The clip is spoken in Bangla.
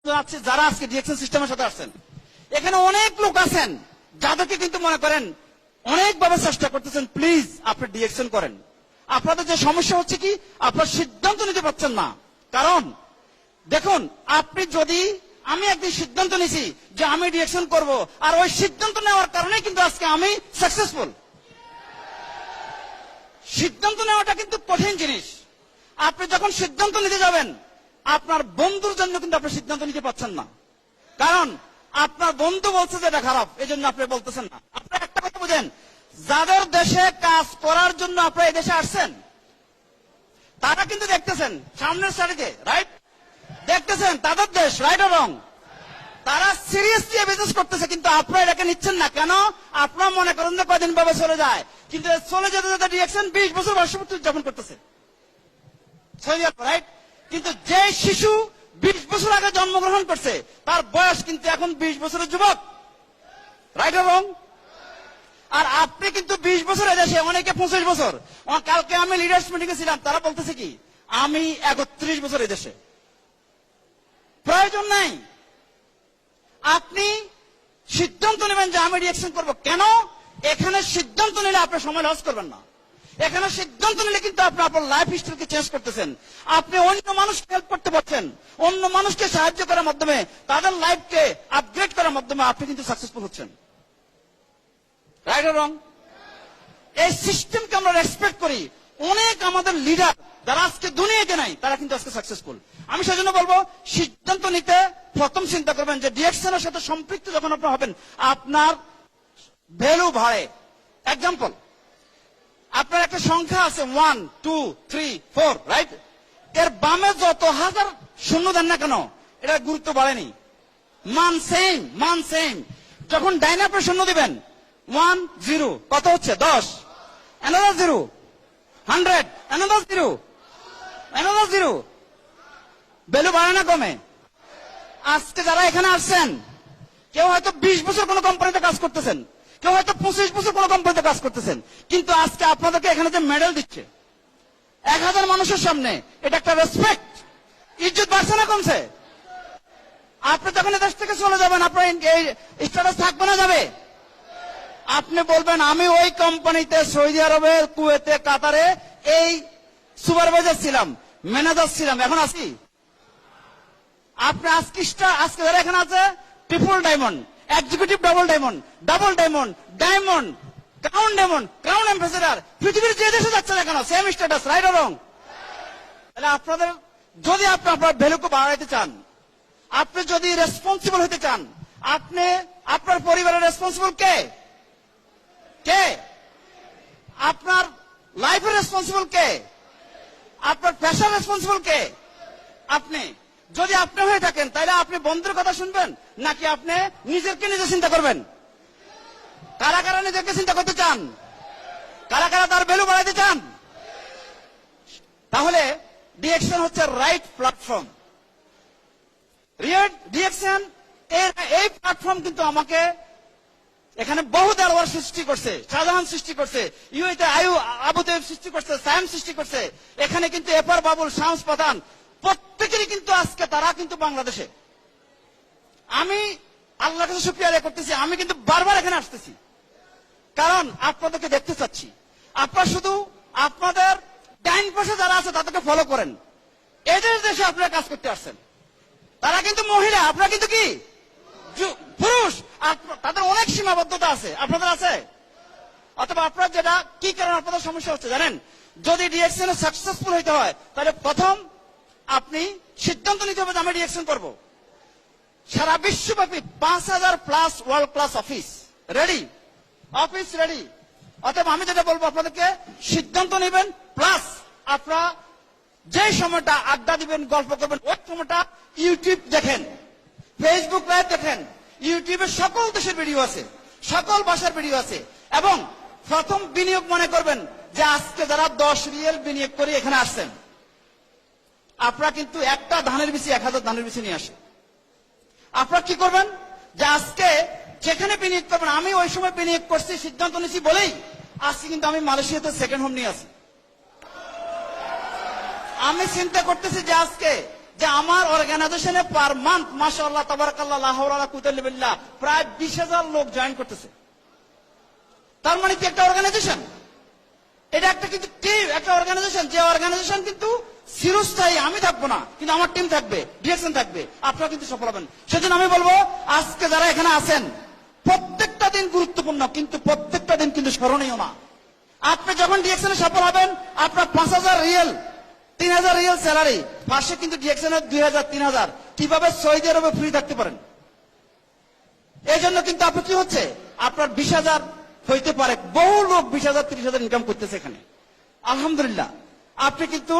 যাচ্ছে যারা আজকে ডিরেকশন সিস্টেমের সাথে আসছেন, এখানে অনেক লোক আছেন যাদেরকে কিন্তু মনে করেন অনেকভাবে চেষ্টা করতেছেন, প্লিজ আপনি ডিরেকশন করেন। আপনাদের যে সমস্যা হচ্ছে কি, আপনার সিদ্ধান্ত নিতে পারছেন না। কারণ দেখুন, আপনি যদি আমি একদিন সিদ্ধান্ত নিছি যে আমি ডিরেকশন করব, আর ওই সিদ্ধান্ত নেওয়ার কারণে কিন্তু আজকে আমি সাকসেসফুল। সিদ্ধান্ত নেওয়াটা কিন্তু কঠিন জিনিস। আপনি যখন সিদ্ধান্ত নিতে যাবেন, আপনার বন্ধুর জন্য কিন্তু আপনি সিদ্ধান্ত নিতে পারছেন না, কারণ আপনার বন্ধু বলছে যে এটা খারাপ, এই জন্য আপনি বলতেছেন না। আপনি একটা কথা বুঝেন, যাদের দেশে কাজ করার জন্য আপনারা এই দেশে আসছেন, তারা কিন্তু দেখতেছেন সামনের সারিতে, রাইট? দেখতেছেন তাদের দেশ, রাইট আর রং? তারা সিরিয়াসলি বিজনেস করতেছে, কিন্তু আপনারা এটাকে নিচ্ছেন না কেন? আপনারা মনে করেন যে কয়দিন ভাবে চলে যায়, কিন্তু চলে যেতে যেতে ডিরেকশন 20 বছর বর্ষপূর্তি উদযাপন করতেছে, রাইট? কিন্তু যে শিশু 20 বছর আগে জন্মগ্রহণ করছে, তার বয়স কিন্তু এখন 20 বছরের যুবক, রাইট আর রং? আর আপনি কিন্তু 20 বছর এদেশে, অনেকে 25 বছর। কালকে আমি লিডার্স মিটিংয়ে ছিলাম, তারা বলতেছে কি আমি 31 বছর এদেশে। প্রয়োজন নাই। আপনি সিদ্ধান্ত নেবেন যে আমি ডিরেকশন করব। কেন? এখানে সিদ্ধান্ত নিলে আপনি সময় লস করবেন না। এখানে সিদ্ধান্ত নিলে কিন্তু আপনি আপনার লাইফ হিস্ট্রিকে চেঞ্জ করতেছেন। আপনি অন্য মানুষকে হেল্প করতে পারছেন, অন্য মানুষকে সাহায্য করার মাধ্যমে, তাদের লাইফকে আপগ্রেড করার মাধ্যমে আপনি কিন্তু সাকসেসফুল হচ্ছেন, রাইট আর রং? এই সিস্টেমকে আমরা রেসপেক্ট করি। অনেক আমাদের লিডার যারা আজকে দুনিয়াতে নাই, তারা কিন্তু আজকে সাকসেসফুল। আমি সেজন্য বলবো, সিদ্ধান্ত নিতে প্রথম চিন্তা করবেন যে ডিরেকশনের সাথে সম্পৃক্ত যখন আপনি হবেন, আপনার ভ্যালু বাড়ে। এক্সাম্পল, আপনার একটা সংখ্যা আছে 1 2 3 4, রাইট? এর বামে যত হাজার শূন্য দেন না কেন, এটা গুরুত্ব বাড়েনি। মান সেম। যখন ডাইনে আপনি শূন্য দিবেন, 1 0, কত হচ্ছে? 10, another 0, 100, another 0, another 0, ভ্যালু বাড়ে না কমে? আজকে যারা এখানে আসছেন, কেউ হয়তো 20 বছর কোন কোম্পানিতে কাজ করতেছেন, কেউ হয়তো 25 বছর কোন কোম্পানিতে কাজ করতেছেন, কিন্তু আজকে আপনাদেরকে এখানে যে মেডেল দিচ্ছে 1000 মানুষের সামনে, এটা একটা রেসপেক্ট। ইজ্জত বাড়ছে না কমছে? আপনি যখন দেশ থেকে চলে যাবেন, আপনার এই স্ট্যাটাস থাকবে না যাবে? আপনি বলবেন আমি ওই কোম্পানিতে সৌদি আরবে, কুয়েতে, কাতারে এই সুপারভাইজার ছিলাম, ম্যানেজার ছিলাম, এখন আছি। আপনি আজকে যারা এখানে আছে, triple diamond, executive double diamond, diamond, crown ambassador, পৃথিবীর যে দেশে যাচ্ছে না কেন same status, right or wrong? তাহলে আপনাদের যদি আপনি আপনার ভ্যালুকে বাড়াইতে চান, আপনি যদি রেসপন্সিবল হতে চান, আপনি আপনার পরিবারের রেসপন্সিবল কে? আপনার লাইফের রেসপন্সিবল কে? আপনার পেশার রেসপন্সিবল কে? আপনি। যদি আপনি হয়ে থাকেন, তাহলে আপনি বন্ধুর কথা শুনবেন নাকি আপনি নিজেকে নিজে চিন্তা করবেন? কারা কারা নিজেকে চিন্তা করতে চান? কারা কারা তার ভ্যালু বাড়াইতে চান? তাহলে ডিরেকশন হচ্ছে রাইট প্ল্যাটফর্ম। ডিরেকশন এই প্ল্যাটফর্ম কিন্তু আমাকে এখানে বহু দেওয়ার সৃষ্টি করছে, শাহজাহান সৃষ্টি করছে, ইউএতে আবু তাইব সৃষ্টি করছে, সায়েম সৃষ্টি করছে। এখানে কিন্তু এফআর বাবুল, শামস পাঠান, প্রত্যেকেরই কিন্তু আজকে তারা কিন্তু বাংলাদেশে। আমি আল্লাহর কাছে শুকরিয়া আদায় করতেছি, আমি কিন্তু বারবার এখানে আসতেছি, কারণ আপনাদেরকে দেখতে চাচ্ছি। আপনারা শুধু আপনাদের ডাইন পাশে যারা আছে তাদেরকে ফলো করেন। এদের দেশে আপনারা কাজ করতে আসছেন, তারা কিন্তু মহিলা, আপনারা কিন্তু কি পুরুষ। তাদের অনেক সীমাবদ্ধতা আছে, আপনাদের আছে? অথবা আপনারা যেটা কি কারণে আপনাদের সমস্যা হচ্ছে জানেন? যদি ডিরেকশনে সাকসেসফুল হইতে হয়, তাহলে প্রথম আপনি সিদ্ধান্ত নিতে হবে যে আমি ডিরেকশন করব। সারা বিশ্বব্যাপী 5000+ ওয়ার্ল্ড ক্লাস অফিস রেডি। অতএব আমি যেটা বলবো, আপনাদেরকে সিদ্ধান্ত নেবেন, প্লাস আপনারা যে সময়টা আড্ডা দিবেন, গল্প করবেন, ওই সময়টা ইউটিউব দেখেন, ফেসবুক লাইভ দেখেন। ইউটিউবে সকল দেশের ভিডিও আছে, সকল ভাষার ভিডিও আছে। এবং প্রথম বিনিয়োগ মনে করবেন যে আজকে যারা 10 রিয়াল বিনিয়োগ করে এখানে আসছেন, আপনারা কিন্তু একটা ধানের বিচি 1000 ধানের বিচি নিয়ে আসে। আপনারা কি করবেন যে আজকে যেখানে বিনিয়োগ করবেন, আমি ওই সময় বিনিয়োগ করছি, সিদ্ধান্ত নিয়েছি বলেই আজকে কিন্তু আমি মালয়েশিয়াতে সেকেন্ড হোম নিয়ে আসি। আমি চিন্তা করতেছি যে আজকে যে আমার অর্গানাইজেশনে পার মান্থ মাশাআল্লাহ তাবারাকাল্লাহ লা হাওলা ওয়ালা কুওয়াতা ইল্লা বিল্লাহ প্রায় 20,000 লোক জয়েন করতেছে। তার মানে কি একটা অর্গানাইজেশন, এটা একটা কিন্তু টিম, একটা অর্গানাইজেশন, যে অর্গানাইজেশন কিন্তু চিরস্থায়ী। আমি থাকবো না, কিন্তু আমার টিম থাকবে, ডিরেকশন থাকবে, আপনারা কিন্তু সফল হবেন। সেজন্য আমি বলবো আজকে যারা এখানে আছেন প্রত্যেকটা দিন গুরুত্বপূর্ণ, কিন্তু প্রত্যেকটা দিন কিন্তু স্মরণীয় না। আপনি যখন ডিরেকশনে সফল হবেন আপনার 5,000 রিয়েল 3,000 রিয়েল স্যালারি, পাশে কিন্তু ডিরেকশনের 2,000 3,000, কিভাবে সৌদি আরবে ফ্রি থাকতে পারেন। এই জন্য কিন্তু আপনি কি হচ্ছে আপনার 20,000 হইতে পারে, বহু লোক 20,000 30,000 ইনকাম করতেছে এখানে। আলহামদুলিল্লাহ আপনি কিন্তু